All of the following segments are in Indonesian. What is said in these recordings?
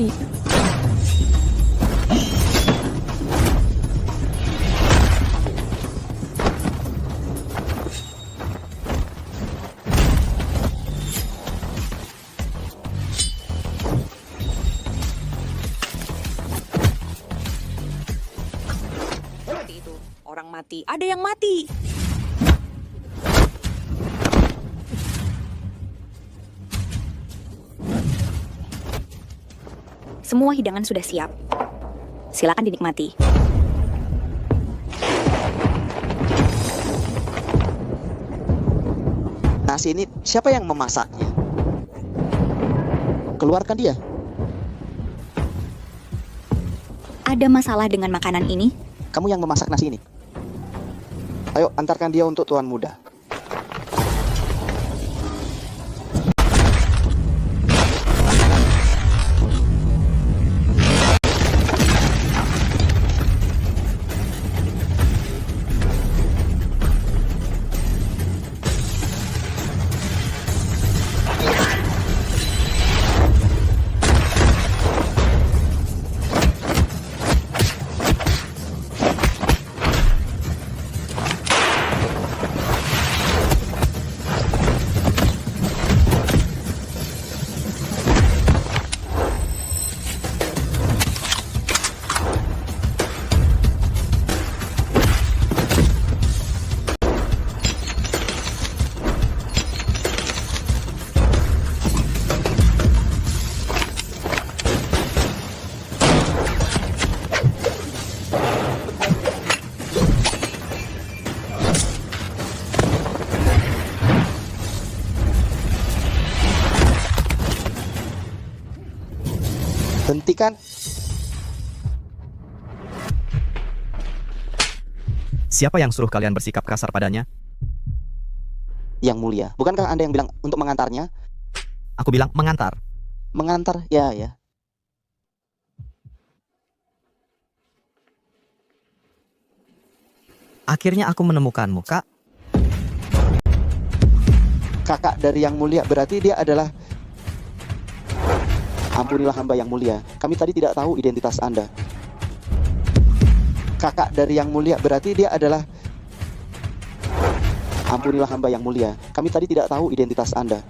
mati. Seperti itu, orang mati, ada yang mati. Semua hidangan sudah siap. Silakan dinikmati. Nasi ini siapa yang memasaknya? Keluarkan dia. Ada masalah dengan makanan ini? Kamu yang memasak nasi ini. Ayo, antarkan dia untuk Tuan Muda. Hentikan. Siapa yang suruh kalian bersikap kasar padanya? Yang mulia, bukankah Anda yang bilang untuk mengantarnya? Aku bilang mengantar. Mengantar, ya. Akhirnya aku menemukanmu, Kak. Kakak dari yang mulia, berarti dia adalah... Ampunilah hamba yang mulia, kami tadi tidak tahu identitas Anda. Kakak dari yang mulia, berarti dia adalah... Ampunilah hamba yang mulia, kami tadi tidak tahu identitas Anda.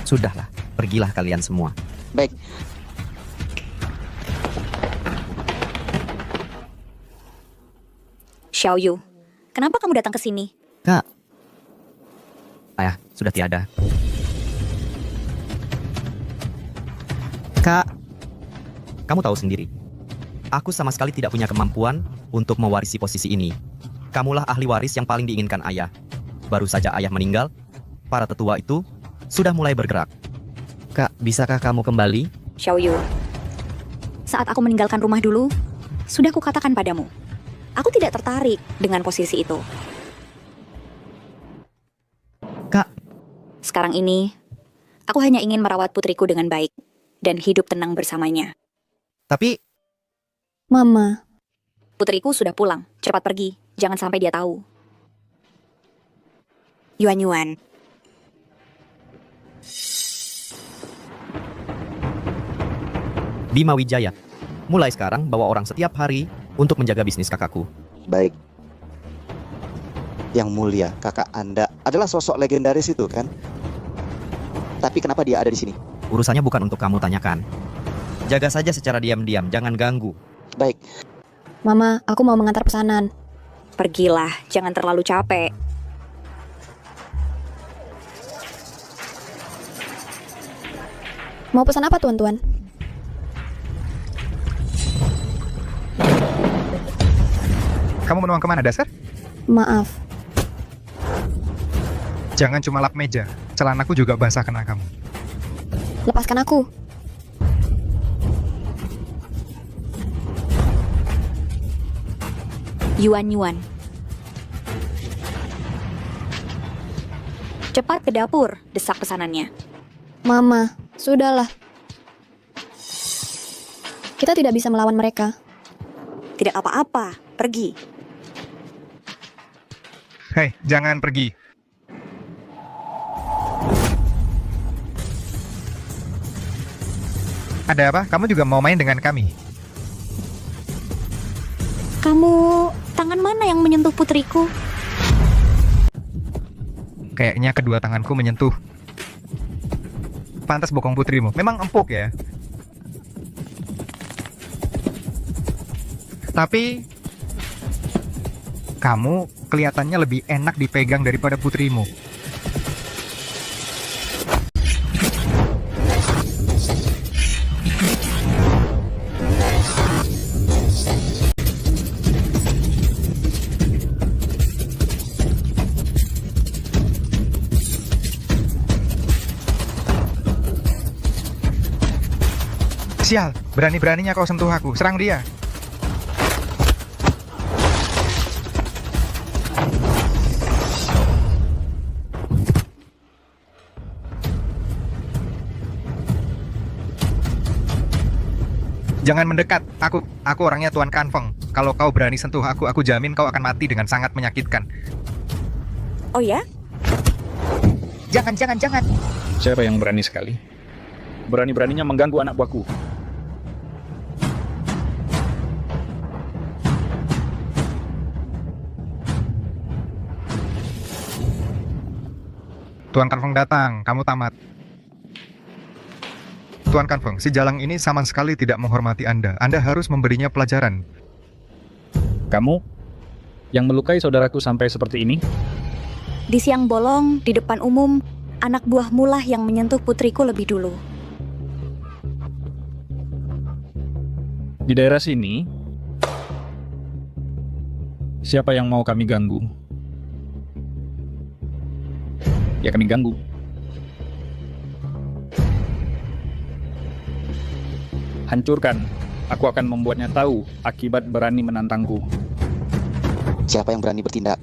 Sudahlah, pergilah kalian semua. Baik, Xiao Yu, kenapa kamu datang ke sini? Kak. Ayah, sudah tiada. Kak, kamu tahu sendiri. Aku sama sekali tidak punya kemampuan untuk mewarisi posisi ini. Kamulah ahli waris yang paling diinginkan ayah. Baru saja ayah meninggal, para tetua itu sudah mulai bergerak. Kak, bisakah kamu kembali? Xiao Yu, saat aku meninggalkan rumah dulu, sudah kukatakan padamu, aku tidak tertarik dengan posisi itu. Kak, Sekarang ini, aku hanya ingin merawat putriku dengan baik dan hidup tenang bersamanya. tapi Mama, Putriku sudah pulang, cepat pergi, jangan sampai dia tahu. Yuan. Bima Wijaya, mulai sekarang bawa orang setiap hari untuk menjaga bisnis kakakku. baik. Yang mulia, kakak Anda adalah sosok legendaris itu, kan? Tapi kenapa dia ada di sini? Urusannya bukan untuk kamu tanyakan. Jaga saja secara diam-diam, jangan ganggu. Baik, Mama, aku mau mengantar pesanan. Pergilah, jangan terlalu capek. Mau pesan apa, tuan-tuan? Kamu menuang kemana, Dasar? Maaf, Jangan cuma lap meja. Celanaku juga basah kena kamu. lepaskan aku. Yuan. Cepat ke dapur, desak pesanannya. Mama, sudahlah. Kita tidak bisa melawan mereka. Tidak apa-apa, pergi. Hei, jangan pergi. Ada apa? Kamu juga mau main dengan kami? Kamu, tangan mana yang menyentuh putriku? Kayaknya kedua tanganku menyentuh. Pantas bokong putrimu. Memang empuk ya. Tapi kamu kelihatannya lebih enak dipegang daripada putrimu. Sial, berani-beraninya kau sentuh aku. Serang dia. Jangan mendekat. Aku orangnya Tuan Kanfeng. Kalau kau berani sentuh aku jamin kau akan mati dengan sangat menyakitkan. Oh ya? Jangan. Siapa yang berani sekali? Berani-beraninya mengganggu anak buahku. Tuan Kanfeng datang, kamu tamat. Tuan Kanfeng, si Jalang ini sama sekali tidak menghormati Anda. Anda harus memberinya pelajaran. Kamu yang melukai saudaraku sampai seperti ini? Di siang bolong, di depan umum, anak buahmu lah yang menyentuh putriku lebih dulu. Di daerah sini, siapa yang mau kami ganggu? Ya kami ganggu. Hancurkan. Aku akan membuatnya tahu akibat berani menantangku. Siapa yang berani bertindak?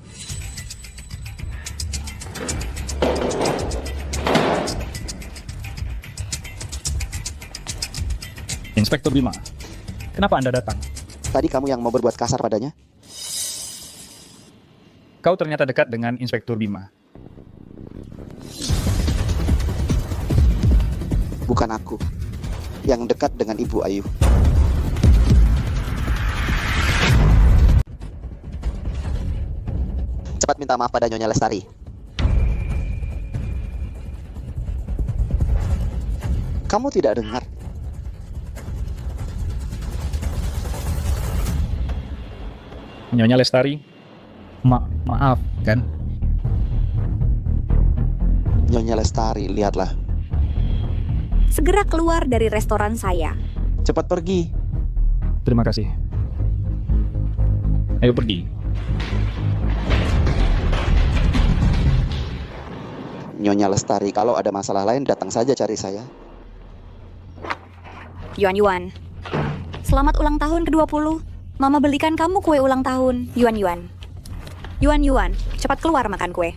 Inspektur Bima, kenapa Anda datang? Tadi kamu yang mau berbuat kasar padanya? Kau ternyata dekat dengan Inspektur Bima. Bukan aku yang dekat dengan Ibu Ayu. Cepat minta maaf pada Nyonya Lestari. Kamu tidak dengar? Nyonya Lestari, maaf kan? Nyonya Lestari, lihatlah. Segera keluar dari restoran saya. Cepat pergi. Terima kasih. Ayo pergi. Nyonya Lestari, kalau ada masalah lain datang saja cari saya. Yuan, selamat ulang tahun ke-20. Mama belikan kamu kue ulang tahun. Yuan, cepat keluar makan kue.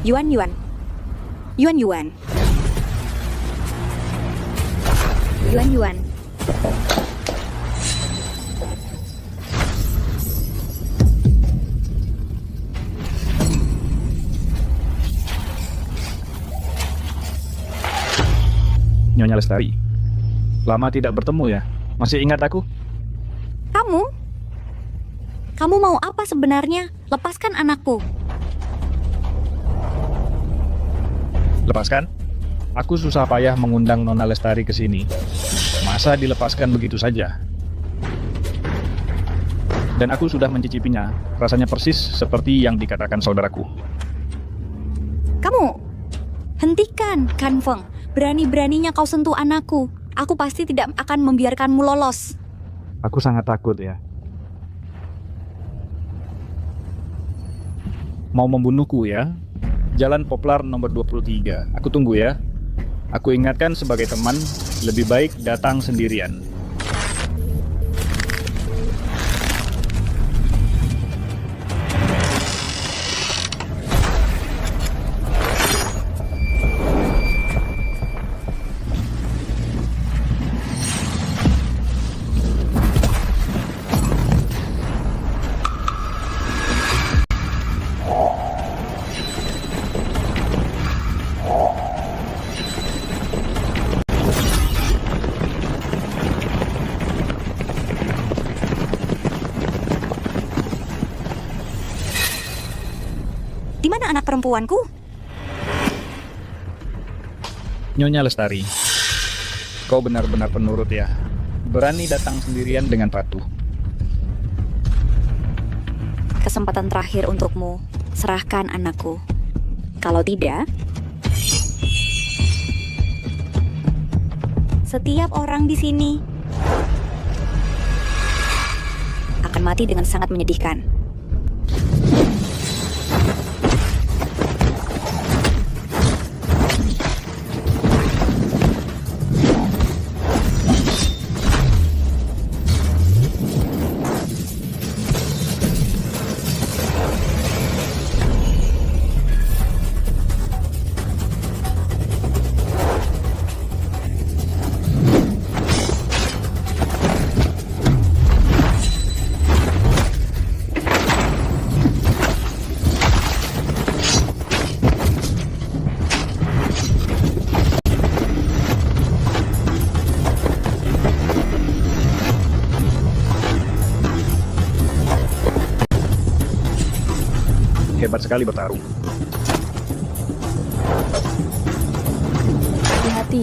Yuan. Nyonya Lestari, lama tidak bertemu ya? Masih ingat aku? Kamu mau apa sebenarnya? Lepaskan anakku. Lepaskan? Aku susah payah mengundang Nona Lestari ke sini. Masa dilepaskan begitu saja? Dan aku sudah mencicipinya. Rasanya persis seperti yang dikatakan saudaraku. Kamu, hentikan, Kanfeng. Berani-beraninya kau sentuh anakku. Aku pasti tidak akan membiarkanmu lolos. Aku sangat takut ya. Mau membunuhku ya? Jalan Poplar nomor 23. Aku tunggu ya. Aku ingatkan sebagai teman, lebih baik datang sendirian. Mana anak perempuanku? Nyonya Lestari, kau benar-benar penurut ya. Berani datang sendirian dengan patuh. Kesempatan terakhir untukmu. Serahkan anakku. Kalau tidak, setiap orang di sini akan mati dengan sangat menyedihkan. Hebat sekali bertarung. Hati-hati.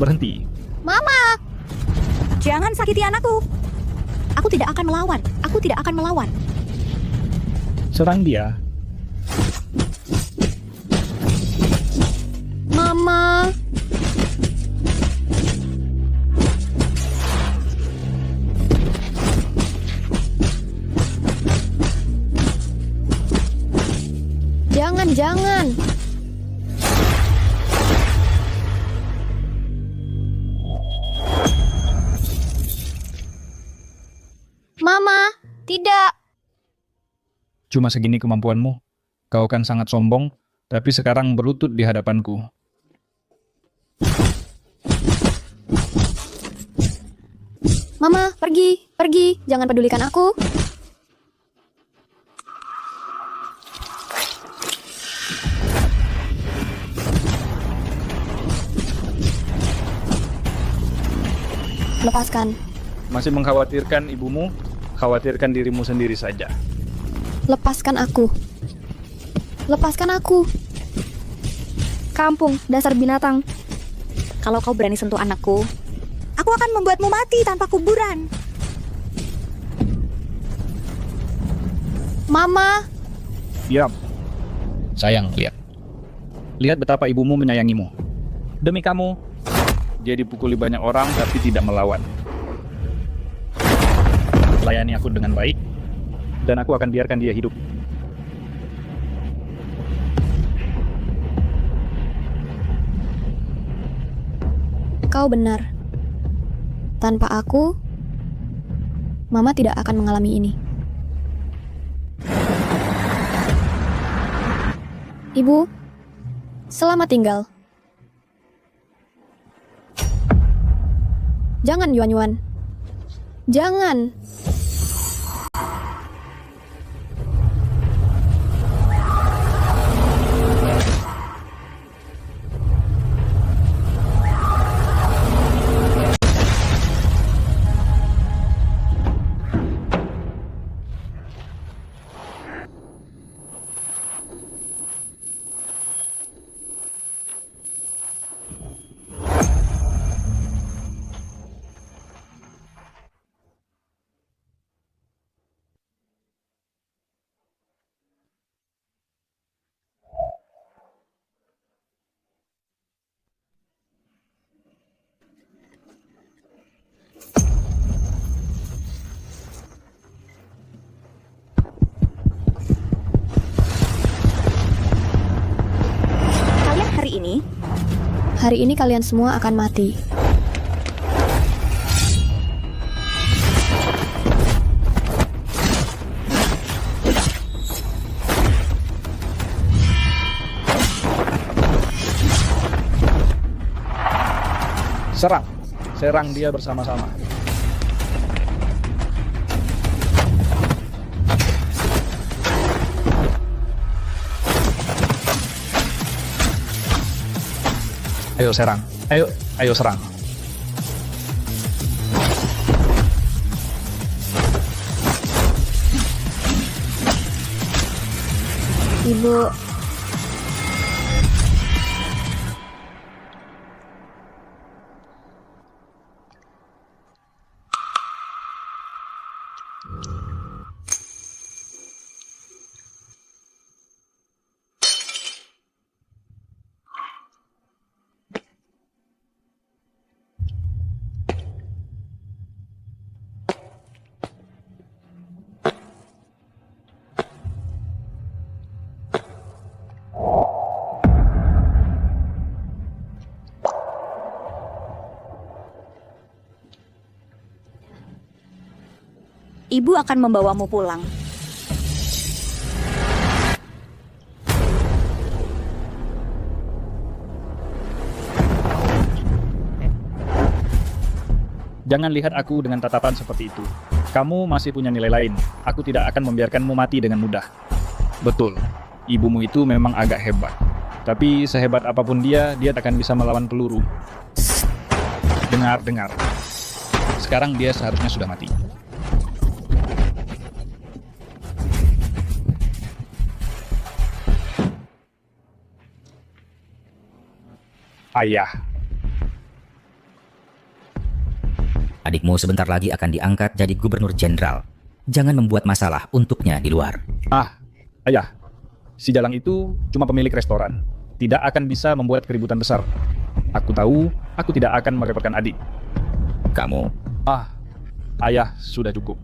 Berhenti. Mama! Jangan sakiti anakku. Aku tidak akan melawan. Aku tidak akan melawan. Serang dia. Mama! Jangan. Mama, tidak. Cuma segini kemampuanmu. Kau kan sangat sombong, tapi sekarang berlutut di hadapanku. Mama, pergi. Jangan pedulikan aku. Lepaskan. Masih mengkhawatirkan ibumu? Khawatirkan dirimu sendiri saja. Lepaskan aku. Lepaskan aku. Kampung, dasar binatang. Kalau kau berani sentuh anakku, aku akan membuatmu mati tanpa kuburan. Mama, Diam. Sayang, lihat. Lihat betapa ibumu menyayangimu. Demi kamu, dia dipukuli banyak orang tapi tidak melawan. Layani aku dengan baik, dan aku akan biarkan dia hidup. kau benar. Tanpa aku, Mama tidak akan mengalami ini. Ibu, selamat tinggal. Jangan, Yuan. Jangan. Hari ini kalian semua akan mati. Serang dia bersama-sama. Ayo serang. Ayo serang. Ibu, Ibu akan membawamu pulang. Jangan lihat aku dengan tatapan seperti itu. Kamu masih punya nilai lain. Aku tidak akan membiarkanmu mati dengan mudah. Betul, ibumu itu memang agak hebat. Tapi sehebat apapun dia tak akan bisa melawan peluru. Dengar. Sekarang dia seharusnya sudah mati. Ayah. Adikmu sebentar lagi akan diangkat jadi gubernur jenderal. Jangan membuat masalah untuknya di luar. Ayah. Si Jalang itu cuma pemilik restoran. Tidak akan bisa membuat keributan besar. Aku tahu, aku tidak akan merepotkan adik. Kamu, Ayah, sudah cukup.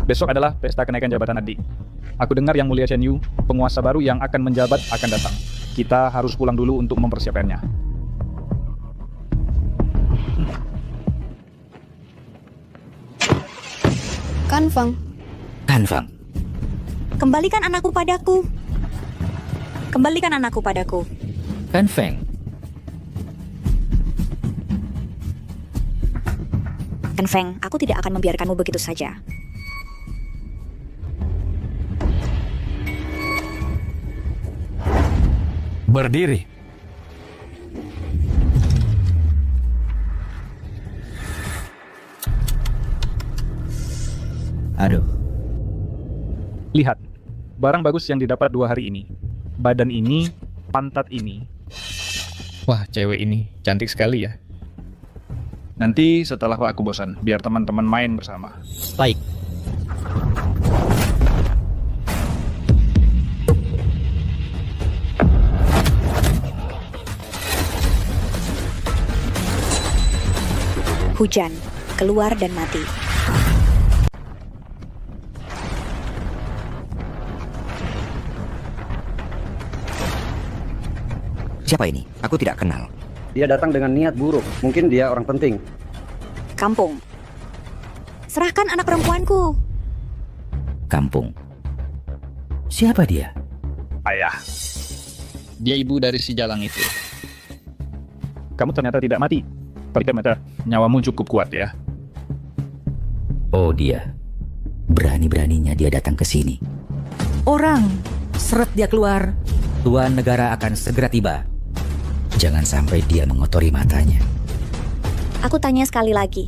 Besok adalah pesta kenaikan jabatan adik. Aku dengar Yang Mulia Shen Yu, penguasa baru yang akan menjabat akan datang. Kita harus pulang dulu untuk mempersiapkannya. Kanfeng, Kembalikan anakku padaku. Kembalikan anakku padaku. Kanfeng. Kanfeng, aku tidak akan membiarkanmu begitu saja. Berdiri. Aduh, Lihat, barang bagus yang didapat 2 hari ini. Badan ini, pantat ini. Wah, cewek ini cantik sekali ya. Nanti setelah aku bosan, biar teman-teman main bersama. Baik. Hujan, keluar dan mati. siapa ini? Aku tidak kenal. Dia datang dengan niat buruk. Mungkin dia orang penting. Kampung. Serahkan anak perempuanku. Kampung. Siapa dia? Ayah. Dia ibu dari si Jalang itu. Kamu ternyata tidak mati. Ternyata nyawamu cukup kuat ya. Oh, dia. Berani-beraninya dia datang ke sini. Orang. Seret dia keluar. Tuan negara akan segera tiba. Jangan sampai dia mengotori matanya. Aku tanya sekali lagi.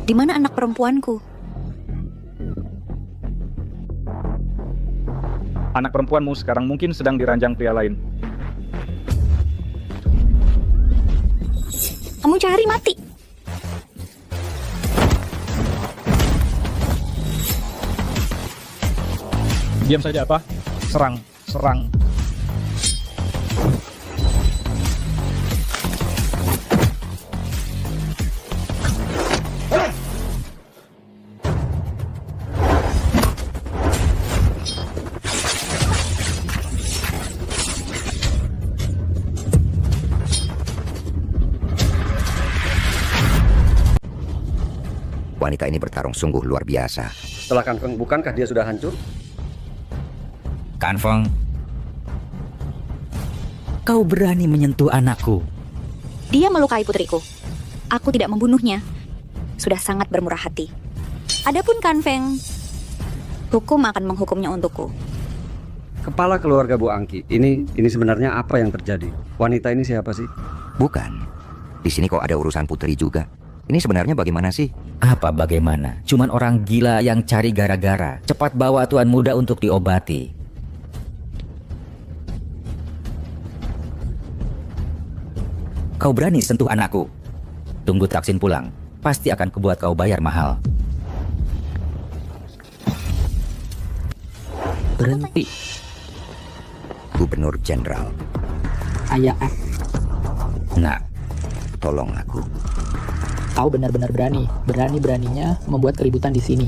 Di mana anak perempuanku? Anak perempuanmu sekarang mungkin sedang diranjang pria lain. Kamu cari mati. Diam saja apa? Serang, serang. Wanita ini bertarung sungguh luar biasa. Setelah Kanfeng, bukankah dia sudah hancur? Kanfeng, kau berani menyentuh anakku. Dia melukai putriku. Aku tidak membunuhnya. Sudah sangat bermurah hati. Adapun Kanfeng, hukum akan menghukumnya untukku. Kepala keluarga Bu Angki, ini sebenarnya apa yang terjadi? Wanita ini siapa sih? Bukan. Di sini kok ada urusan putri juga. Ini sebenarnya bagaimana sih? Apa bagaimana? Cuman orang gila yang cari gara-gara. Cepat bawa tuan muda untuk diobati. Kau berani sentuh anakku? Tunggu Taksin pulang. Pasti akan kubuat kau bayar mahal. Berhenti. Gubernur Jenderal. Ayah, Nak, tolong aku. kau benar-benar berani. Berani-beraninya membuat keributan di sini.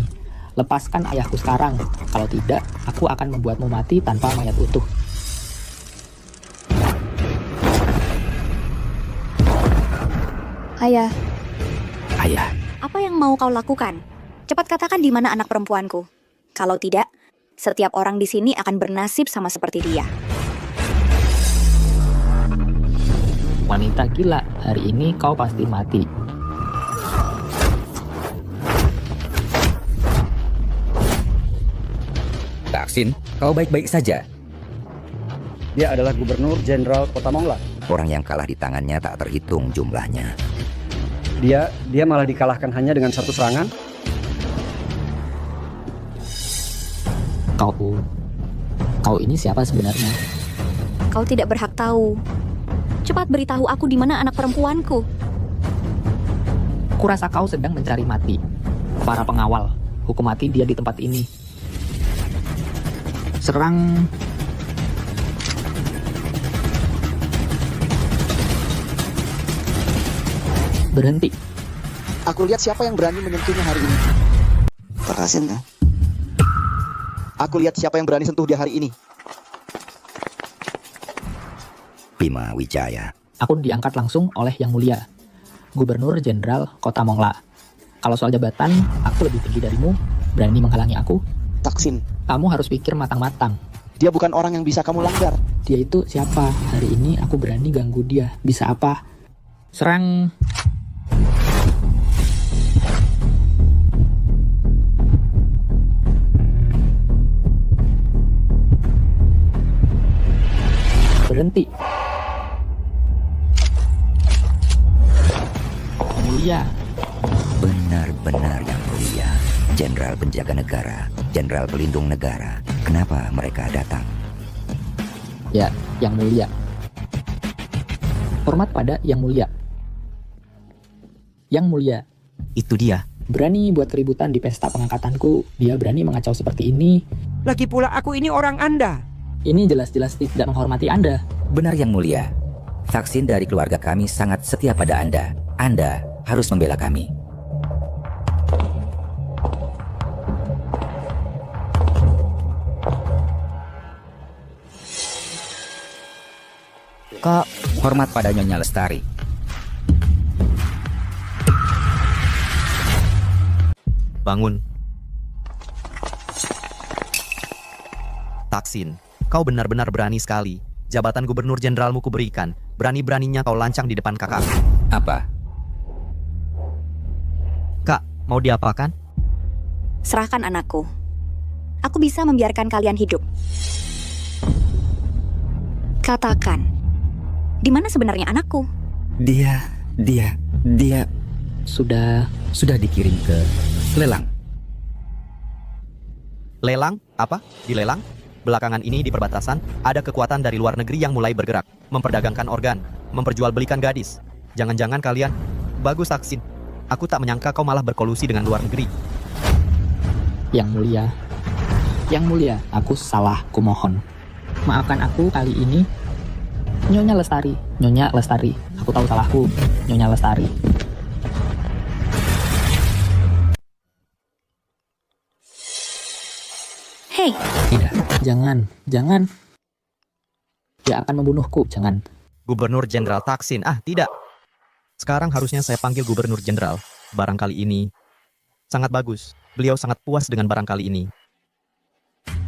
Lepaskan ayahku sekarang. Kalau tidak, aku akan membuatmu mati tanpa mayat utuh. Ayah, Ayah, Apa yang mau kau lakukan? Cepat katakan di mana anak perempuanku. Kalau tidak, setiap orang di sini akan bernasib sama seperti dia. Wanita gila, hari ini kau pasti mati. Taksin, kau baik-baik saja. Dia adalah Gubernur Jenderal Kota Mongla. Orang yang kalah di tangannya tak terhitung jumlahnya. Dia malah dikalahkan hanya dengan satu serangan. Kau ini siapa sebenarnya? Kau tidak berhak tahu. Cepat beritahu aku di mana anak perempuanku. Kurasa kau sedang mencari mati. Para pengawal, hukum mati dia di tempat ini. Serang. Berhenti. Aku lihat siapa yang berani menyentuhnya hari ini. Taksin kan? Aku lihat siapa yang berani sentuh dia hari ini. Bima Wijaya. Aku diangkat langsung oleh Yang Mulia, Gubernur Jenderal Kota Mongla. Kalau soal jabatan, aku lebih tinggi darimu. Berani menghalangi aku? Taksin, Kamu harus pikir matang-matang. dia bukan orang yang bisa kamu langgar. Dia itu siapa? Hari ini aku berani ganggu dia. Bisa apa? Serang. Berhenti. Mulia. Benar-benar yang mulia. Jenderal penjaga negara, jenderal pelindung negara. Kenapa mereka datang? Ya, Yang Mulia. Hormat pada Yang Mulia. Yang Mulia. Itu dia. Berani buat keributan di pesta pengangkatanku. Dia berani mengacau seperti ini. Lagi pula aku ini orang Anda. Ini jelas-jelas tidak menghormati Anda. Benar Yang Mulia. Taksin dari keluarga kami sangat setia pada Anda. Anda harus membela kami. Kak, hormat pada Nyonya Lestari. Bangun. Taksin, kau benar-benar berani sekali. Jabatan gubernur jenderalmu kuberikan. Berani-beraninya kau lancang di depan kakak. Apa? Kak, mau diapakan? Serahkan anakku. Aku bisa membiarkan kalian hidup. Katakan, di mana sebenarnya anakku? Dia Sudah dikirim ke lelang. Lelang? Apa? Dilelang? Belakangan ini di perbatasan, ada kekuatan dari luar negeri yang mulai bergerak, memperdagangkan organ, memperjualbelikan gadis. Jangan-jangan kalian... Bagus, Taksin. Aku tak menyangka kau malah berkolusi dengan luar negeri. Yang Mulia. Yang Mulia, aku salah, kumohon. Maafkan aku kali ini. Nyonya Lestari. Nyonya Lestari. Aku tahu salahku. Nyonya Lestari. Hei, Tidak. Jangan. Dia akan membunuhku. Jangan. Gubernur Jenderal Taksin. Ah, tidak. Sekarang harusnya saya panggil Gubernur Jenderal. Barangkali ini sangat bagus. Beliau sangat puas dengan barangkali ini.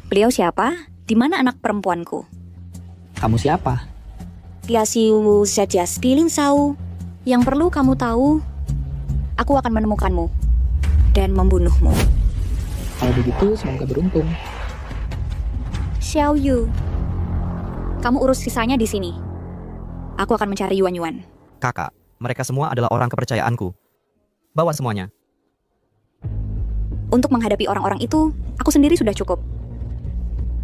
beliau siapa? Di mana anak perempuanku? Kamu siapa? Tiasiu saja sekeliling sau. Yang perlu kamu tahu, aku akan menemukanmu dan membunuhmu. Kalau begitu, semoga beruntung. Xiao Yu. Kamu urus sisanya di sini. Aku akan mencari Yuan Yuan. Kakak, mereka semua adalah orang kepercayaanku. Bawa semuanya. Untuk menghadapi orang-orang itu, aku sendiri sudah cukup.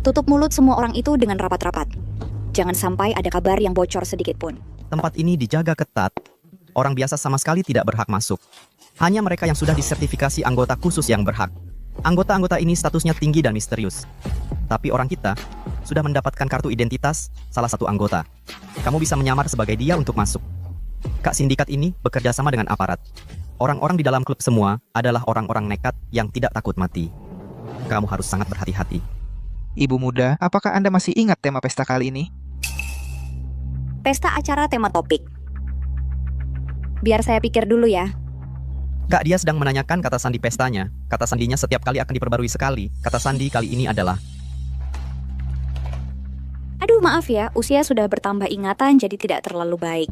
Tutup mulut semua orang itu dengan rapat-rapat. Jangan sampai ada kabar yang bocor sedikit pun. Tempat ini dijaga ketat. Orang biasa sama sekali tidak berhak masuk. Hanya mereka yang sudah disertifikasi anggota khusus yang berhak. Anggota-anggota ini statusnya tinggi dan misterius. Tapi orang kita sudah mendapatkan kartu identitas salah satu anggota. Kamu bisa menyamar sebagai dia untuk masuk. Kak sindikat ini bekerja sama dengan aparat. Orang-orang di dalam klub semua adalah orang-orang nekat yang tidak takut mati. Kamu harus sangat berhati-hati. Ibu muda, apakah Anda masih ingat tema pesta kali ini? Pesta acara tema topik. Biar saya pikir dulu ya. Kak, dia sedang menanyakan kata sandi pestanya. Kata sandinya setiap kali akan diperbarui sekali. Kata sandi kali ini adalah... Aduh maaf ya, usia sudah bertambah ingatan jadi tidak terlalu baik.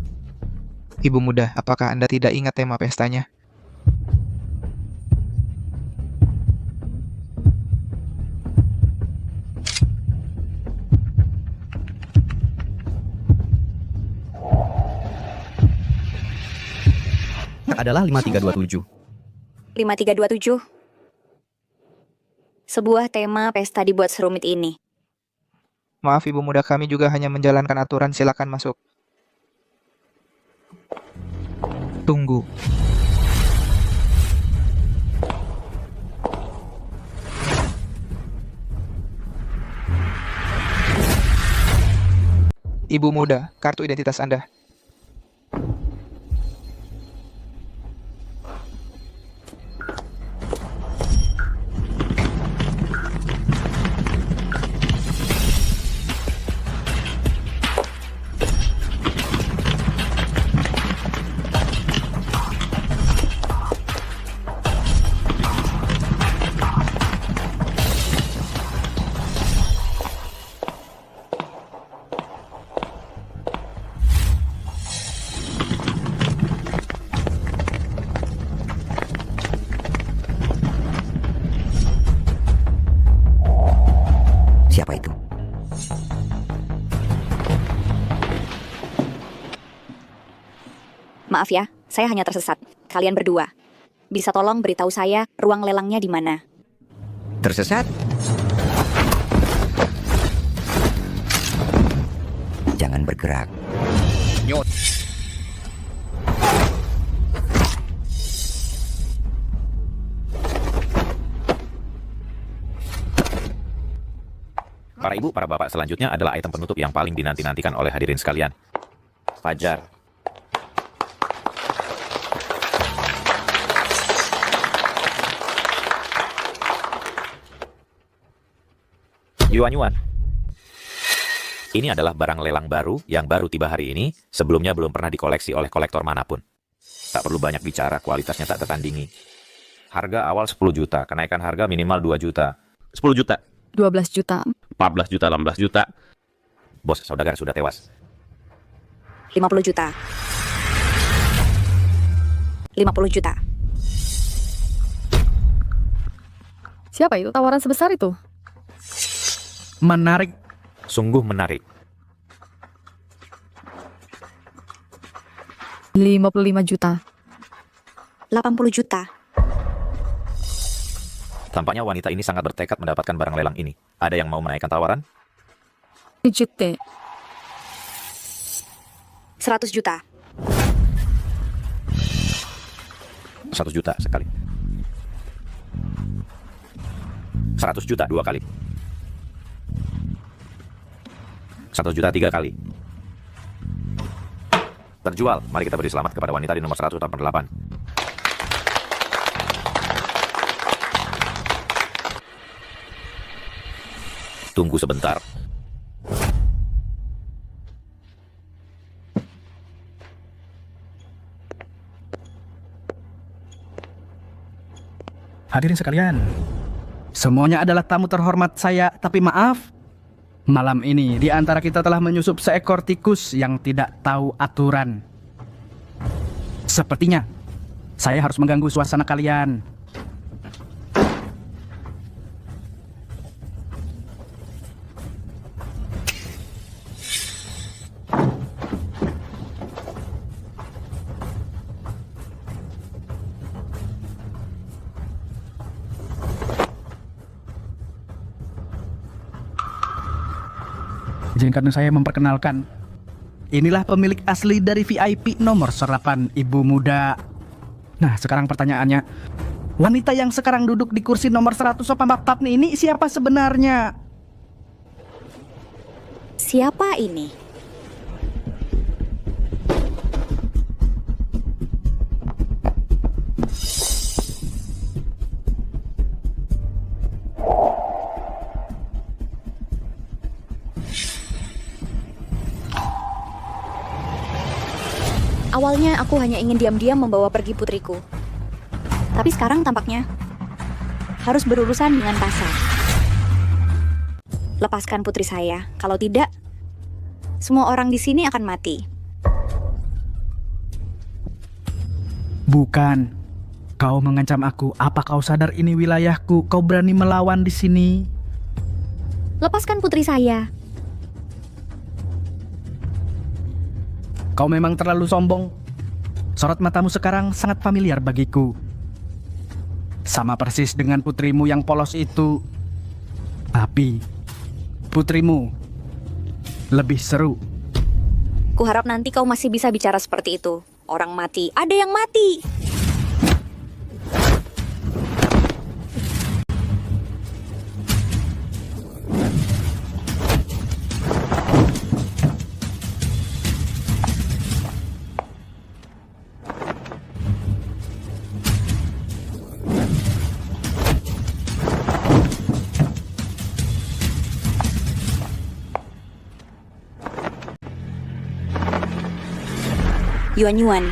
Ibu muda, apakah Anda tidak ingat tema pestanya? adalah 5327. 5327. Sebuah tema pesta dibuat serumit ini. Maaf ibu muda, kami juga hanya menjalankan aturan, silakan masuk. Tunggu. Ibu muda, kartu identitas Anda. Siapa itu? Maaf ya, saya hanya tersesat. Kalian berdua. Bisa tolong beritahu saya ruang lelangnya di mana? Tersesat? Jangan bergerak. Nyot. Para ibu, para bapak, selanjutnya adalah item penutup yang paling dinanti-nantikan oleh hadirin sekalian. Fajar. Yuan-yuan. Ini adalah barang lelang baru yang baru tiba hari ini, sebelumnya belum pernah dikoleksi oleh kolektor manapun. Tak perlu banyak bicara, kualitasnya tak tertandingi. Harga awal 10 juta, kenaikan harga minimal 2 juta. 10 juta. 12 juta. 14 juta, 16 juta. Bos, saudagar sudah tewas. 50 juta. 50 juta. Siapa itu tawaran sebesar itu? Menarik. Sungguh menarik. 55 juta. 80 juta. Tampaknya wanita ini sangat bertekad mendapatkan barang lelang ini. Ada yang mau menaikkan tawaran? 100 juta. 100 juta sekali. 100 juta 2 kali. 100 juta 3 kali. Terjual. Mari kita beri selamat kepada wanita di nomor 188. Tunggu sebentar. Hadirin sekalian, semuanya adalah tamu terhormat saya, tapi maaf, malam ini di antara kita telah menyusup seekor tikus yang tidak tahu aturan. Sepertinya saya harus mengganggu suasana kalian. Izinkan saya memperkenalkan. Inilah pemilik asli dari VIP nomor 8, Ibu Muda. Nah, sekarang pertanyaannya, wanita yang sekarang duduk di kursi nomor 184 ini siapa sebenarnya? Siapa ini? Awalnya aku hanya ingin diam-diam membawa pergi putriku. Tapi sekarang tampaknya harus berurusan dengan kasar. Lepaskan putri saya, kalau tidak, semua orang di sini akan mati. Bukan. Kau mengancam aku. Apa kau sadar ini wilayahku? Kau berani melawan di sini? Lepaskan putri saya. Kau memang terlalu sombong. Sorot matamu sekarang sangat familiar bagiku. Sama persis dengan putrimu yang polos itu. Tapi putrimu lebih seru. Kuharap nanti kau masih bisa bicara seperti itu. Orang mati, ada yang mati. Yuan.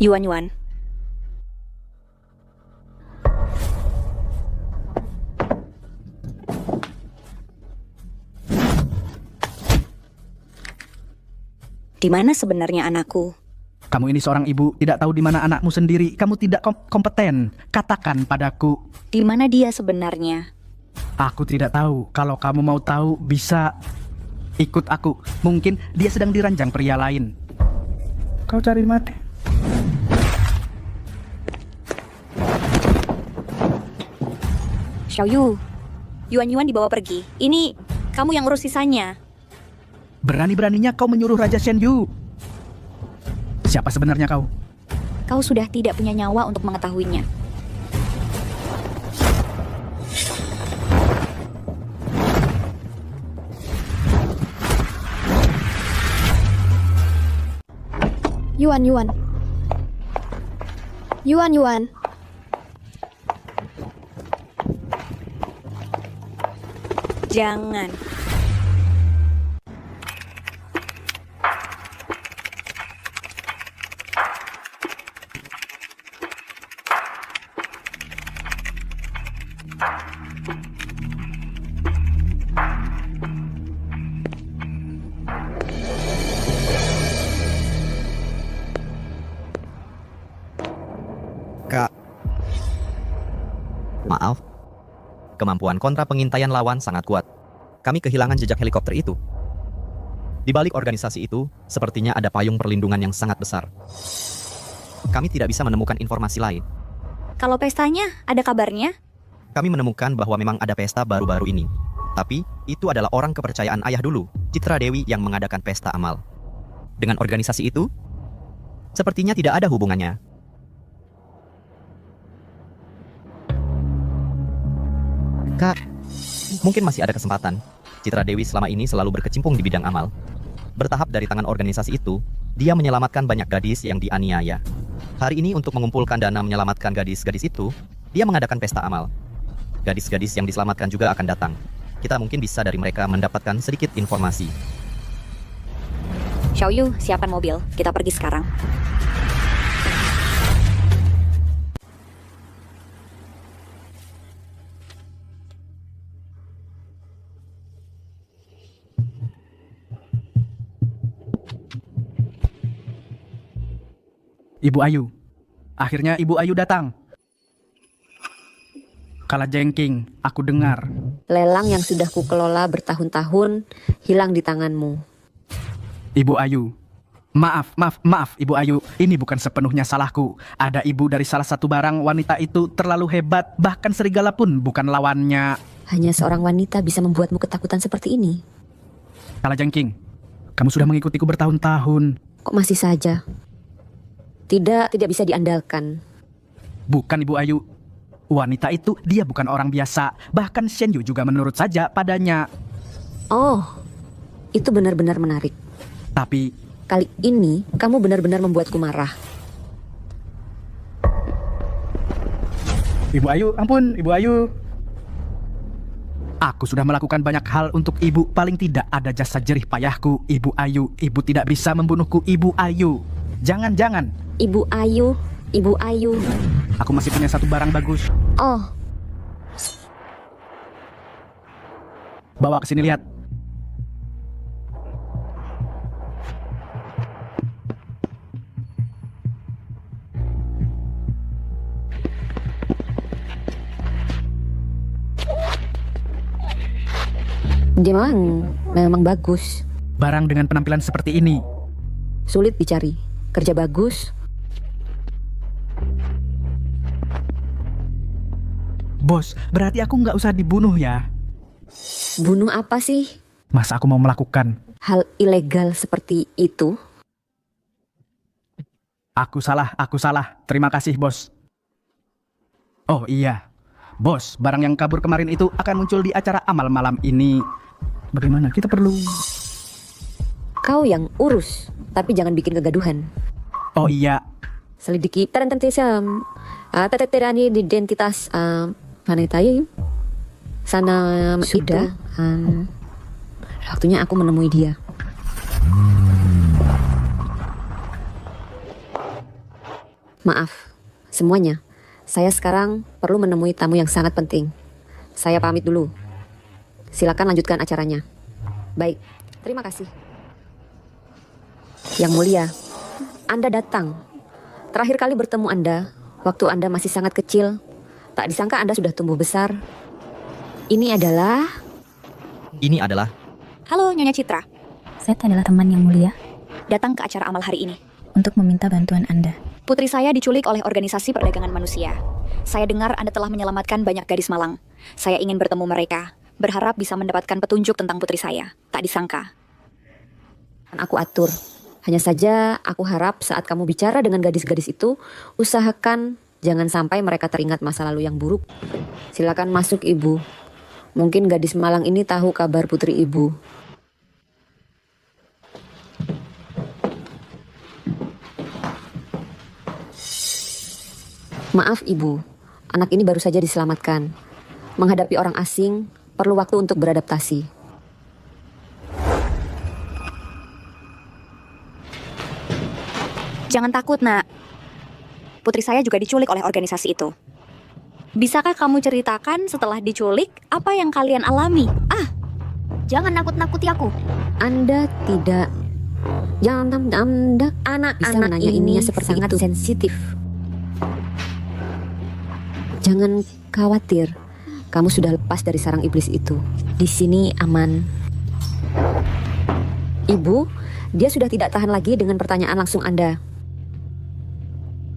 Yuan. Di mana sebenarnya anakku? Kamu ini seorang ibu, tidak tahu di mana anakmu sendiri. Kamu tidak kompeten. Katakan padaku. Di mana dia sebenarnya? Aku tidak tahu. Kalau kamu mau tahu, bisa ikut aku. Mungkin dia sedang diranjang pria lain. Kau cari mati. Xiaoyu, Yuan dibawa pergi. Ini kamu yang urus sisanya. Berani-beraninya kau menyuruh Raja Shenyu. Siapa sebenarnya kau? Kau sudah tidak punya nyawa untuk mengetahuinya. Yuan. Jangan. Kak. Maaf. Kemampuan kontra pengintaian lawan sangat kuat. Kami kehilangan jejak helikopter itu. Di balik organisasi itu, sepertinya ada payung perlindungan yang sangat besar. Kami tidak bisa menemukan informasi lain. Kalau pestanya, ada kabarnya? Kami menemukan bahwa memang ada pesta baru-baru ini. Tapi, itu adalah orang kepercayaan ayah dulu, Citra Dewi yang mengadakan pesta amal. Dengan organisasi itu, sepertinya tidak ada hubungannya. Kak, mungkin masih ada kesempatan. Citra Dewi selama ini selalu berkecimpung di bidang amal. Bertahap dari tangan organisasi itu, dia menyelamatkan banyak gadis yang dianiaya. Hari ini untuk mengumpulkan dana menyelamatkan gadis-gadis itu, dia mengadakan pesta amal. Gadis-gadis yang diselamatkan juga akan datang. Kita mungkin bisa dari mereka mendapatkan sedikit informasi. Xiaoyu, siapkan mobil. Kita pergi sekarang. Ibu Ayu. Akhirnya Ibu Ayu datang. Kala jengking, aku dengar. Lelang yang sudah kukelola bertahun-tahun hilang di tanganmu. Ibu Ayu, Maaf, Ibu Ayu. Ini bukan sepenuhnya salahku. Ada ibu dari salah satu barang, wanita itu terlalu hebat. Bahkan serigala pun bukan lawannya. Hanya seorang wanita bisa membuatmu ketakutan seperti ini. Kalajengking, kamu sudah mengikutiku bertahun-tahun. Kok masih saja? Tidak bisa diandalkan. Bukan, Ibu Ayu. Wanita itu, dia bukan orang biasa. Bahkan Shen Yu juga menurut saja padanya. Oh, itu benar-benar menarik. Tapi kali ini kamu benar-benar membuatku marah. Ibu Ayu, ampun, Ibu Ayu. Aku sudah melakukan banyak hal untuk ibu. Paling tidak ada jasa jerih payahku. Ibu Ayu, ibu tidak bisa membunuhku. Ibu Ayu, jangan. Ibu Ayu. Aku masih punya satu barang bagus. Oh, bawa ke sini lihat. dia memang bagus. Barang dengan penampilan seperti ini Sulit dicari. Kerja bagus. Bos, berarti aku nggak usah dibunuh ya? Bunuh apa sih? Masa aku mau melakukan hal ilegal seperti itu? Aku salah. Terima kasih, bos. Oh iya, bos, barang yang kabur kemarin itu akan muncul di acara amal malam ini. Bagaimana? Kita perlu... Kau yang urus, tapi jangan bikin kegaduhan. Oh iya. Selidiki tarantantisam, teteterani identitas wanita sana Ida. Waktunya aku menemui dia. Maaf, semuanya. Saya sekarang perlu menemui tamu yang sangat penting. Saya pamit dulu. Silakan lanjutkan acaranya. Baik, terima kasih. Yang mulia, Anda datang. Terakhir kali bertemu Anda, waktu Anda masih sangat kecil. Tak disangka Anda sudah tumbuh besar. Ini adalah... Halo, Nyonya Citra. Saya adalah teman yang mulia. Datang ke acara amal hari ini untuk meminta bantuan Anda. Putri saya diculik oleh organisasi perdagangan manusia. Saya dengar Anda telah menyelamatkan banyak gadis malang. Saya ingin bertemu mereka, berharap bisa mendapatkan petunjuk tentang putri saya. Tak disangka. Aku atur. Hanya saja aku harap saat kamu bicara dengan gadis-gadis itu, usahakan jangan sampai mereka teringat masa lalu yang buruk. Silakan masuk, Ibu. Mungkin gadis malang ini tahu kabar putri Ibu. Maaf, Ibu. Anak ini baru saja diselamatkan. Menghadapi orang asing, perlu waktu untuk beradaptasi. Jangan takut, Nak. Putri saya juga diculik oleh organisasi itu. Bisakah kamu ceritakan setelah diculik apa yang kalian alami? Jangan nakut-nakuti aku. Anda tidak... Jangan Anda anak-anak ini seperti sangat itu. Sensitif. Jangan khawatir. Kamu sudah lepas dari sarang iblis itu. Di sini aman. Ibu, dia sudah tidak tahan lagi dengan pertanyaan langsung Anda.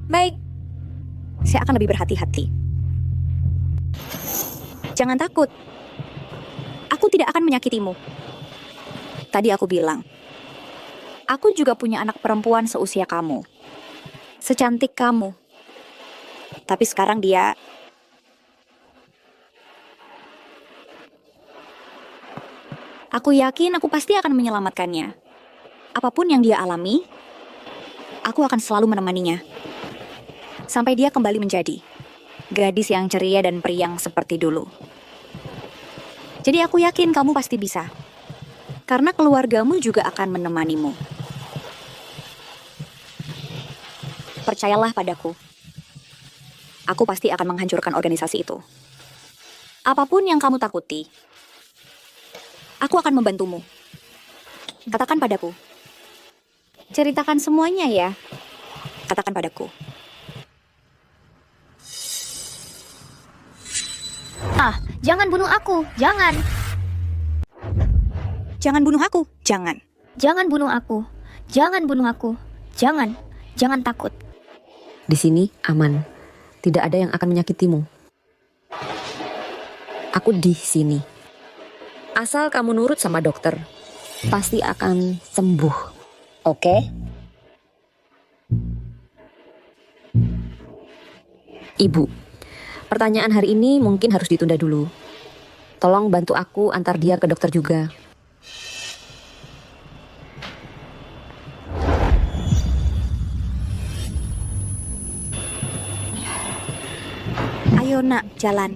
Baik, saya akan lebih berhati-hati. Jangan takut. Aku tidak akan menyakitimu. Tadi aku bilang, aku juga punya anak perempuan seusia kamu. Secantik kamu. Tapi sekarang dia... Aku yakin aku pasti akan menyelamatkannya. Apapun yang dia alami, aku akan selalu menemaninya. Sampai dia kembali menjadi gadis yang ceria dan periang seperti dulu. Jadi aku yakin kamu pasti bisa. Karena keluargamu juga akan menemanimu. Percayalah padaku. Aku pasti akan menghancurkan organisasi itu. Apapun yang kamu takuti, aku akan membantumu. Katakan padaku. Ceritakan semuanya ya. Katakan padaku. Jangan bunuh aku. Jangan. Jangan bunuh aku. Jangan. Jangan bunuh aku. Jangan bunuh aku. Jangan. Jangan takut. Di sini aman. Tidak ada yang akan menyakitimu. Aku di sini. Asal kamu nurut sama dokter, pasti akan sembuh. Oke? Ibu, pertanyaan hari ini mungkin harus ditunda dulu. Tolong bantu aku antar dia ke dokter juga. Ayo nak, jalan.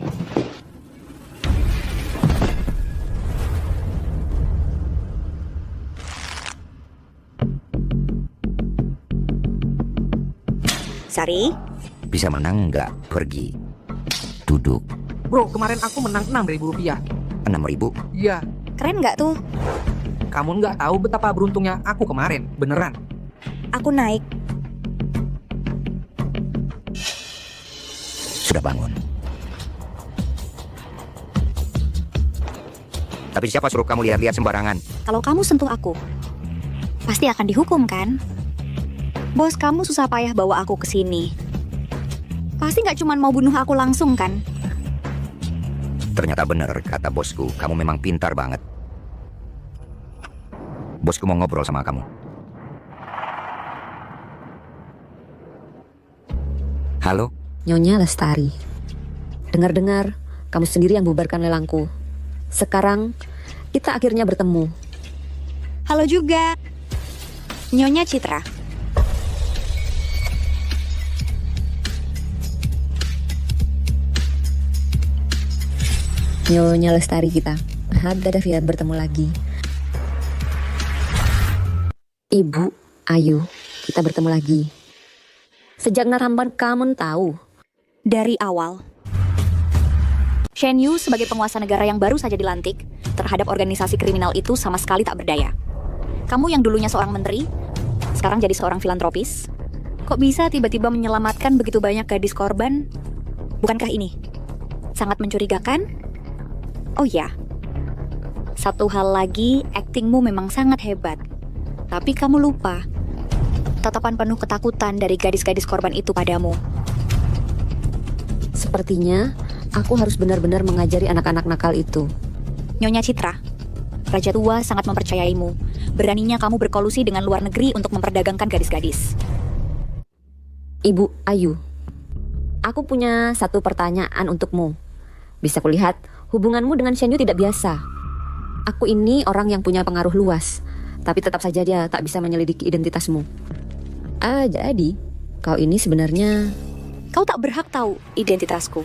Sari? Bisa menang nggak? Pergi. Duduk. Bro, kemarin aku menang 6.000 rupiah. 6.000? Iya. Keren nggak tuh? Kamu nggak tahu betapa beruntungnya aku kemarin. Beneran. Aku naik. Sudah bangun. Tapi siapa suruh kamu lihat-lihat sembarangan? Kalau kamu sentuh aku, pasti akan dihukum kan? Bos kamu susah payah bawa aku ke sini. Pasti nggak cuma mau bunuh aku langsung kan? Ternyata benar kata bosku, kamu memang pintar banget. Bosku mau ngobrol sama kamu. Halo? Nyonya Lestari. Dengar-dengar, kamu sendiri yang bubarkan lelangku. Sekarang, kita akhirnya bertemu. Halo juga. Nyonya Citra. Nyonya Lestari kita. Ada Fiat bertemu lagi. Ibu, Ayu, kita bertemu lagi. Sejak Naramban kamu tahu. Dari awal. Shen Yu sebagai penguasa negara yang baru saja dilantik terhadap organisasi kriminal itu sama sekali tak berdaya. Kamu yang dulunya seorang menteri, sekarang jadi seorang filantropis. Kok bisa tiba-tiba menyelamatkan begitu banyak gadis korban? Bukankah ini sangat mencurigakan? Oh ya, satu hal lagi, aktingmu memang sangat hebat. Tapi kamu lupa, tatapan penuh ketakutan dari gadis-gadis korban itu padamu. Sepertinya aku harus benar-benar mengajari anak-anak nakal itu. Nyonya Citra, Raja Tua sangat mempercayaimu. Beraninya kamu berkolusi dengan luar negeri untuk memperdagangkan gadis-gadis. Ibu Ayu, aku punya satu pertanyaan untukmu. Bisa kulihat hubunganmu dengan Shen Yu tidak biasa. Aku ini orang yang punya pengaruh luas, tapi tetap saja dia tak bisa menyelidiki identitasmu. Jadi kau ini sebenarnya... Kau tak berhak tahu identitasku.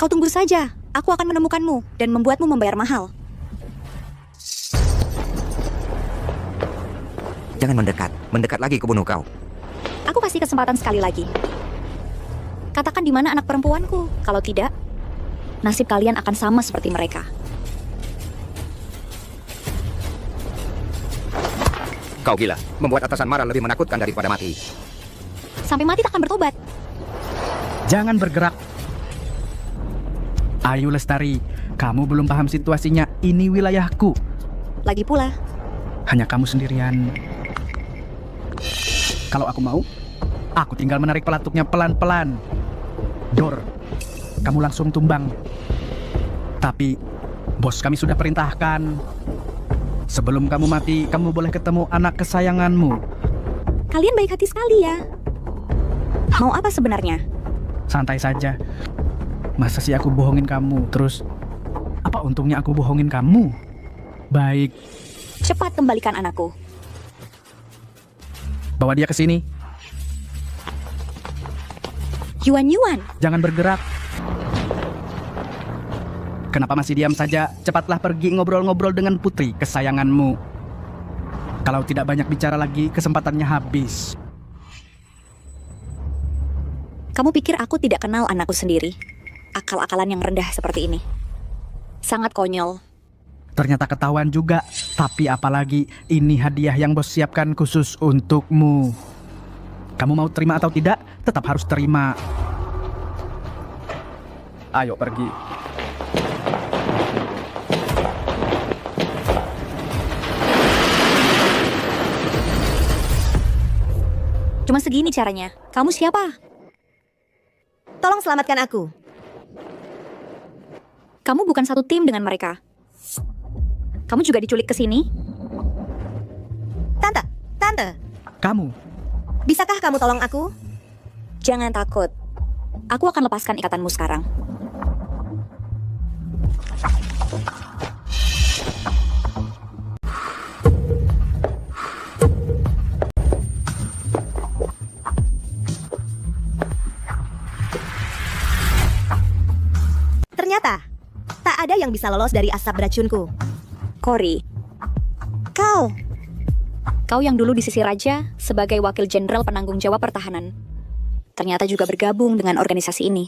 Kau tunggu saja, aku akan menemukanmu dan membuatmu membayar mahal. Jangan mendekat lagi ke bunuh kau. Aku kasih kesempatan sekali lagi. Katakan di mana anak perempuanku. Kalau tidak, nasib kalian akan sama seperti mereka. Kau gila, membuat atasan marah lebih menakutkan daripada mati. Sampai mati takkan bertobat. Jangan bergerak. Ayu Lestari, kamu belum paham situasinya. Ini wilayahku. Lagi pula, hanya kamu sendirian. Kalau aku mau, aku tinggal menarik pelatuknya pelan-pelan. Dor, kamu langsung tumbang. Tapi, bos kami sudah perintahkan. Sebelum kamu mati, kamu boleh ketemu anak kesayanganmu. kalian baik hati sekali ya. Mau apa sebenarnya? Santai saja. Masa sih aku bohongin kamu? Terus, apa untungnya aku bohongin kamu? Baik. Cepat kembalikan anakku. Bawa dia ke sini. Yuan. Jangan bergerak. Kenapa masih diam saja? Cepatlah pergi ngobrol-ngobrol dengan putri kesayanganmu. Kalau tidak banyak bicara lagi, kesempatannya habis. Kamu pikir aku tidak kenal anakku sendiri? Akal-akalan yang rendah seperti ini. Sangat konyol. Ternyata ketahuan juga. Tapi apalagi ini hadiah yang bos siapkan khusus untukmu. Kamu mau terima atau tidak, tetap harus terima. Ayo pergi. Cuma segini caranya. Kamu siapa? Tolong selamatkan aku. Kamu bukan satu tim dengan mereka. Kamu juga diculik ke sini? Tante. Kamu. Bisakah kamu tolong aku? Jangan takut. Aku akan lepaskan ikatanmu sekarang. Ternyata, tak ada yang bisa lolos dari asap beracunku. Cory. Kau yang dulu di sisi raja sebagai wakil jenderal penanggung jawab pertahanan. Ternyata juga bergabung dengan organisasi ini.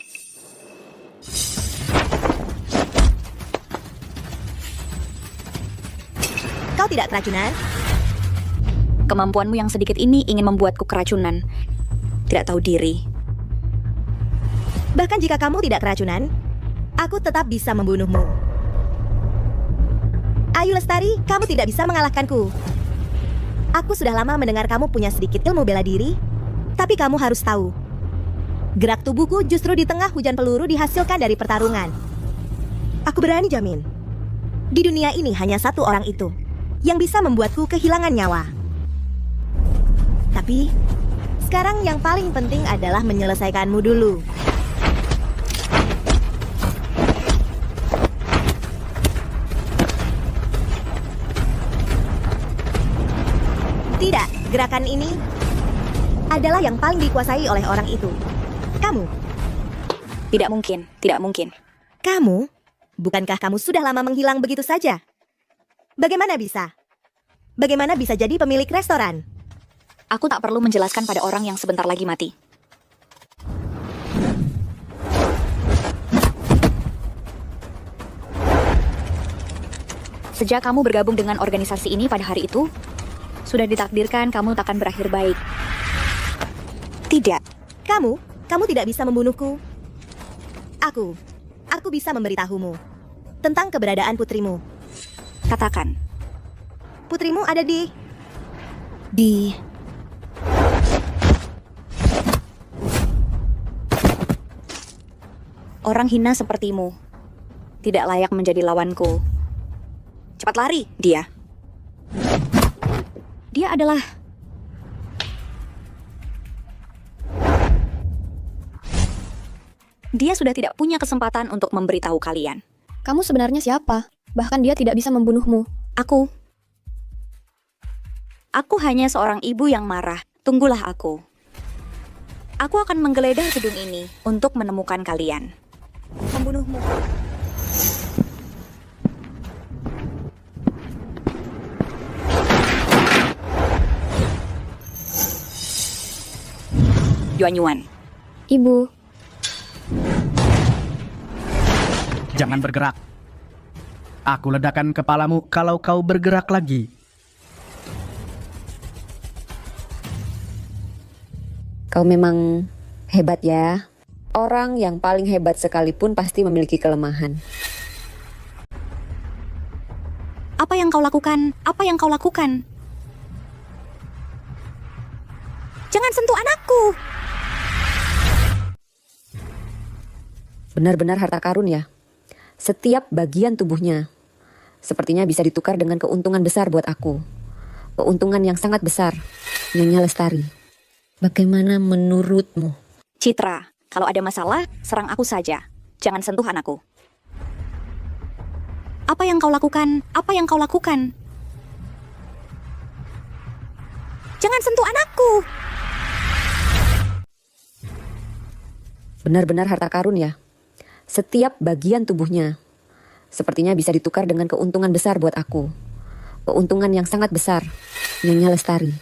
Kau tidak keracunan? Kemampuanmu yang sedikit ini ingin membuatku keracunan. Tidak tahu diri. Bahkan jika kamu tidak keracunan, aku tetap bisa membunuhmu. Ayu Lestari, kamu tidak bisa mengalahkanku. Aku sudah lama mendengar kamu punya sedikit ilmu bela diri, tapi kamu harus tahu, gerak tubuhku justru di tengah hujan peluru dihasilkan dari pertarungan. Aku berani jamin, di dunia ini hanya satu orang itu yang bisa membuatku kehilangan nyawa. Tapi, sekarang yang paling penting adalah menyelesaikanmu dulu. Tidak, gerakan ini adalah yang paling dikuasai oleh orang itu. Kamu. Tidak mungkin, tidak mungkin. Kamu? Bukankah kamu sudah lama menghilang begitu saja? Bagaimana bisa? Bagaimana bisa jadi pemilik restoran? Aku tak perlu menjelaskan pada orang yang sebentar lagi mati. Sejak kamu bergabung dengan organisasi ini pada hari itu, sudah ditakdirkan kamu takkan berakhir baik. Tidak. Kamu tidak bisa membunuhku. Aku bisa memberitahumu tentang keberadaan putrimu. Katakan. Putrimu ada di... Orang hina sepertimu tidak layak menjadi lawanku. Cepat lari, dia. Dia adalah... Dia sudah tidak punya kesempatan untuk memberitahu kalian. Kamu sebenarnya siapa? Bahkan dia tidak bisa membunuhmu. Aku hanya seorang ibu yang marah. Tunggulah aku. Aku akan menggeledah gedung ini untuk menemukan kalian. Membunuhmu. Yuan. Ibu. Jangan bergerak. Aku ledakan kepalamu kalau kau bergerak lagi. Kau memang hebat ya. Orang yang paling hebat sekalipun pasti memiliki kelemahan. Apa yang kau lakukan? Apa yang kau lakukan? Jangan sentuh anakku! Benar-benar harta karun ya. Setiap bagian tubuhnya sepertinya bisa ditukar dengan keuntungan besar buat aku. Keuntungan yang sangat besar, Nyonya Lestari. Bagaimana menurutmu? Citra, kalau ada masalah, serang aku saja. Jangan sentuh anakku. Apa yang kau lakukan? Apa yang kau lakukan? Jangan sentuh anakku! Benar-benar harta karun ya. Setiap bagian tubuhnya sepertinya bisa ditukar dengan keuntungan besar buat aku. Keuntungan yang sangat besar, Nyonya Lestari.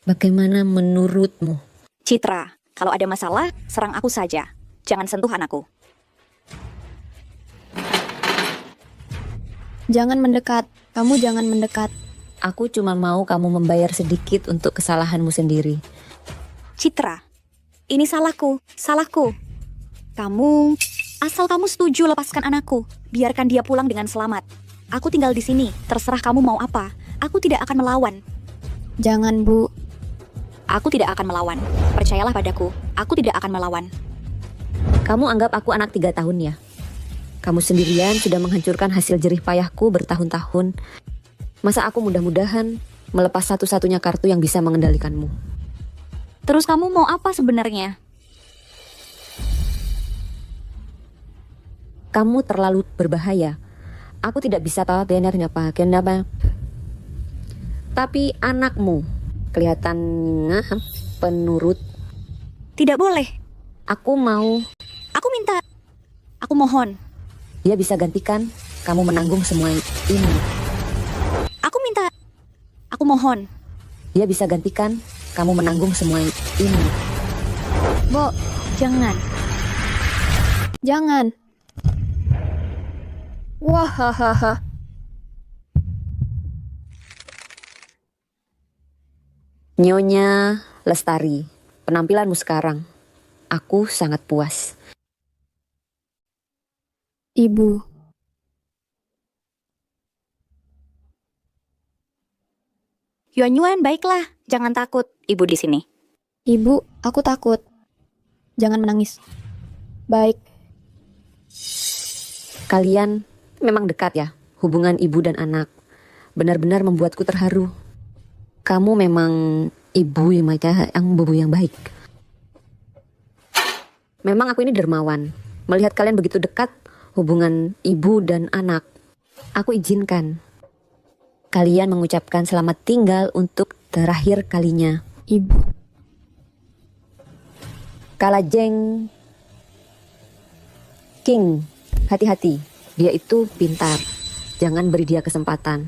Bagaimana menurutmu? Citra, kalau ada masalah, serang aku saja. Jangan sentuh anakku. Jangan mendekat. Kamu jangan mendekat. Aku cuma mau kamu membayar sedikit untuk kesalahanmu sendiri. Citra, ini salahku. Asal kamu setuju lepaskan anakku, biarkan dia pulang dengan selamat. Aku tinggal di sini, terserah kamu mau apa. Aku tidak akan melawan. Jangan, Bu. Aku tidak akan melawan. Percayalah padaku, aku tidak akan melawan. Kamu anggap aku anak 3 tahun ya? Kamu sendirian sudah menghancurkan hasil jerih payahku bertahun-tahun. Masa aku mudah-mudahan melepas satu-satunya kartu yang bisa mengendalikanmu? Terus kamu mau apa sebenarnya? Kamu terlalu berbahaya. Aku tidak bisa tahu kenapa. Tapi anakmu kelihatannya penurut. Tidak boleh. Aku minta. Aku mohon. Dia bisa gantikan kamu menanggung semua ini. Aku minta. Aku mohon. Dia bisa gantikan kamu menanggung semua ini. Bo, Jangan. jangan. Wahahaha. Nyonya Lestari, penampilanmu sekarang, aku sangat puas. Ibu. Yuan, baiklah. Jangan takut. Ibu di sini. Ibu, aku takut. Jangan menangis. Baik. Kalian memang dekat ya, hubungan ibu dan anak. Benar-benar membuatku terharu. Kamu memang ibu yang baik. Memang aku ini dermawan. Melihat kalian begitu dekat, hubungan ibu dan anak. Aku izinkan kalian mengucapkan selamat tinggal untuk terakhir kalinya. Ibu. Kalajeng King, hati-hati. Dia itu pintar. Jangan beri dia kesempatan.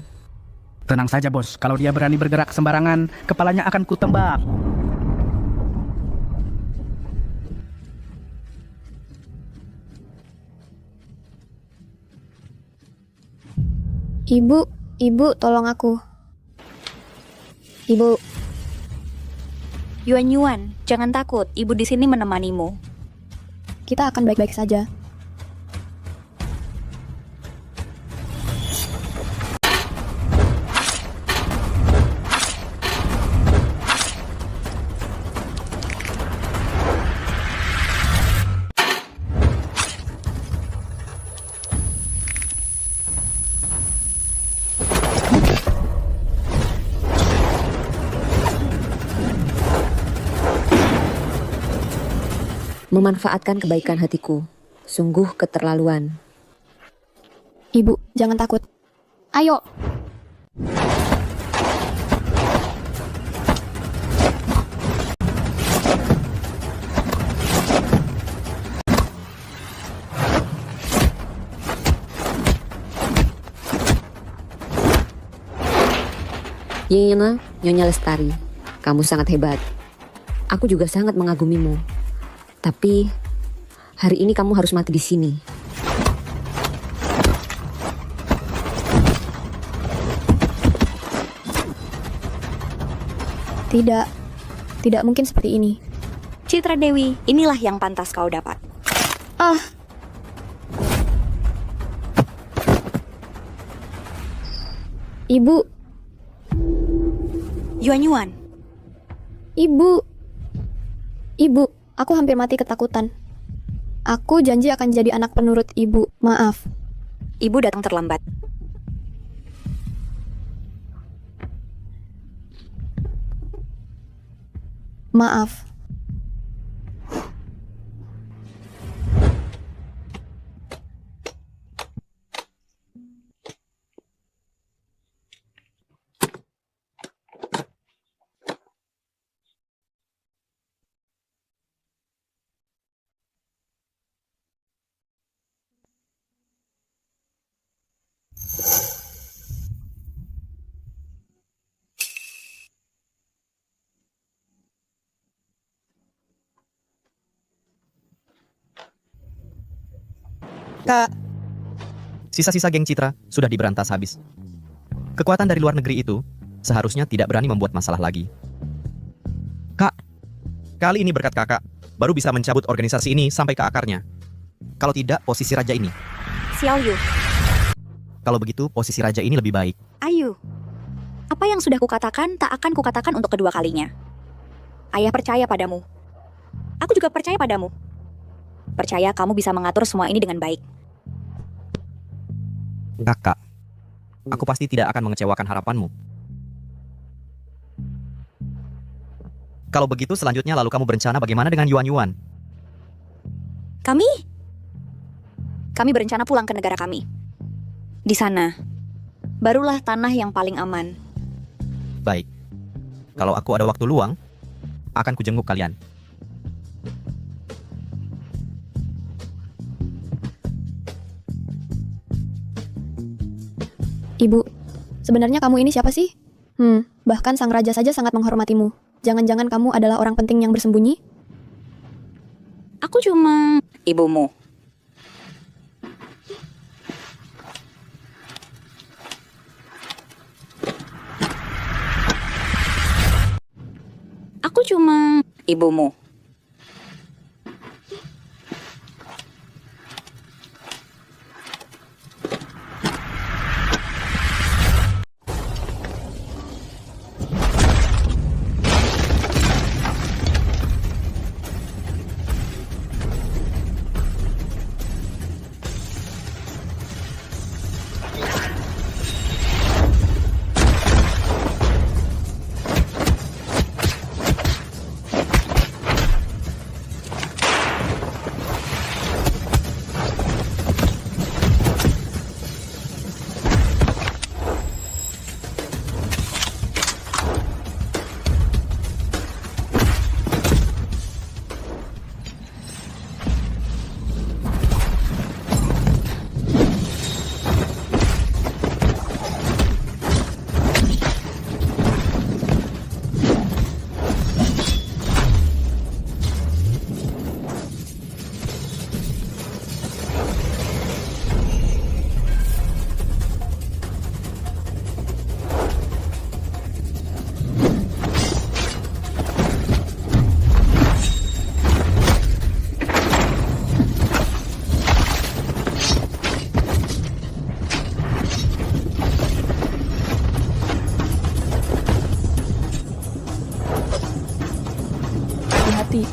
Tenang saja bos, kalau dia berani bergerak sembarangan, kepalanya akan kutembak. Ibu, tolong aku. Ibu. Yuan, jangan takut. Ibu di sini menemanimu. Kita akan baik-baik saja. Memanfaatkan kebaikan hatiku. Sungguh keterlaluan. Ibu, jangan takut. Ayo. Nyonya Lestari, kamu sangat hebat. Aku juga sangat mengagumimu. Tapi hari ini kamu harus mati di sini. Tidak mungkin seperti ini. Citra Dewi, inilah yang pantas kau dapat. Ibu. Yuan. Ibu, aku hampir mati ketakutan. Aku janji akan jadi anak penurut ibu. Maaf. Ibu datang terlambat. Maaf. Sisa-sisa geng Citra sudah diberantas habis. Kekuatan dari luar negeri itu seharusnya tidak berani membuat masalah lagi. Kak, kali ini berkat kakak, baru bisa mencabut organisasi ini sampai ke akarnya. Kalau tidak, posisi raja ini. Xiao Yu, Kalau begitu, posisi raja ini lebih baik. Ayu, apa yang sudah kukatakan tak akan kukatakan untuk kedua kalinya. Ayah percaya padamu. Aku juga percaya padamu. Percaya kamu bisa mengatur semua ini dengan baik. Kakak, aku pasti tidak akan mengecewakan harapanmu. Kalau begitu selanjutnya lalu kamu berencana bagaimana dengan Yuan-Yuan? Kami berencana pulang ke negara kami. Di sana, barulah tanah yang paling aman. Baik. Kalau aku ada waktu luang, akan kujenguk kalian. Ibu, sebenarnya kamu ini siapa sih? Bahkan sang raja saja sangat menghormatimu. Jangan-jangan kamu adalah orang penting yang bersembunyi? Aku cuma ibumu. Aku cuma ibumu. Hati-hati.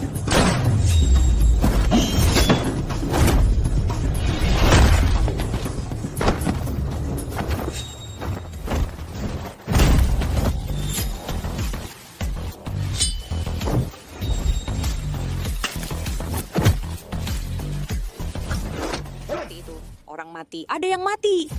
Seperti itu, orang mati. Ada yang mati.